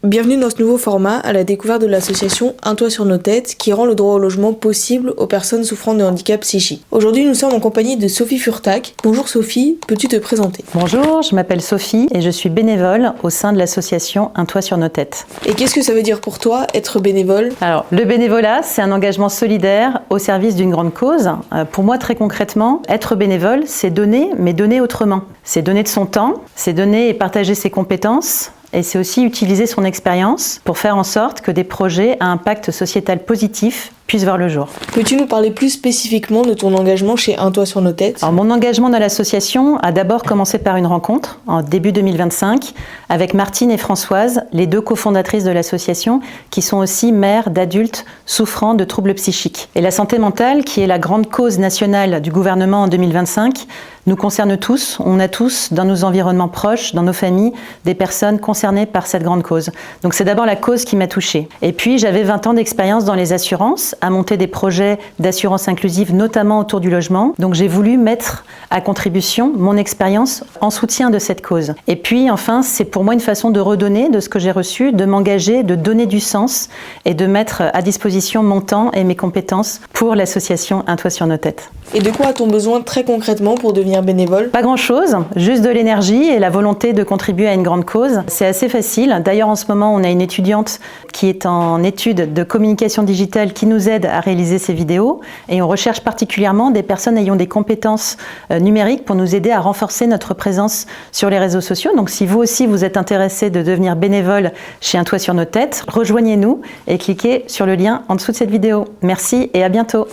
Bienvenue dans ce nouveau format à la découverte de l'association Un toit sur nos têtes qui rend le droit au logement possible aux personnes souffrant de handicap psychique. Aujourd'hui, nous sommes en compagnie de Sophie Furtak. Bonjour Sophie, peux-tu te présenter? Bonjour, je m'appelle Sophie et je suis bénévole au sein de l'association Un toit sur nos têtes. Et qu'est-ce que ça veut dire pour toi, être bénévole? Alors, le bénévolat, c'est un engagement solidaire au service d'une grande cause. Pour moi, très concrètement, être bénévole, c'est donner, mais donner autrement. C'est donner de son temps, c'est donner et partager ses compétences. Et c'est aussi utiliser son expérience pour faire en sorte que des projets à impact sociétal positif puissent voir le jour. Peux-tu nous parler plus spécifiquement de ton engagement chez Un toit sur nos têtes? Alors, mon engagement dans l'association a d'abord commencé par une rencontre en début 2025 avec Martine et Françoise, les deux cofondatrices de l'association, qui sont aussi mères d'adultes souffrant de troubles psychiques. Et la santé mentale, qui est la grande cause nationale du gouvernement en 2025, nous concerne tous. On a tous, dans nos environnements proches, dans nos familles, des personnes concernées par cette grande cause. Donc c'est d'abord la cause qui m'a touchée. Et puis j'avais 20 ans d'expérience dans les assurances, à monter des projets d'assurance inclusive, notamment autour du logement. Donc j'ai voulu mettre à contribution mon expérience en soutien de cette cause. Et puis enfin, c'est pour moi une façon de redonner de ce que j'ai reçu, de m'engager, de donner du sens et de mettre à disposition mon temps et mes compétences pour l'association Un toit sur nos têtes. Et de quoi a-t-on besoin très concrètement pour devenir bénévole? Pas grand-chose, juste de l'énergie et la volonté de contribuer à une grande cause. C'est assez facile. D'ailleurs, en ce moment, on a une étudiante qui est en études de communication digitale qui nous aide à réaliser ces vidéos. Et on recherche particulièrement des personnes ayant des compétences numériques pour nous aider à renforcer notre présence sur les réseaux sociaux. Donc, si vous aussi, vous êtes intéressé de devenir bénévole chez Un toit sur nos têtes, rejoignez-nous et cliquez sur le lien en dessous de cette vidéo. Merci et à bientôt.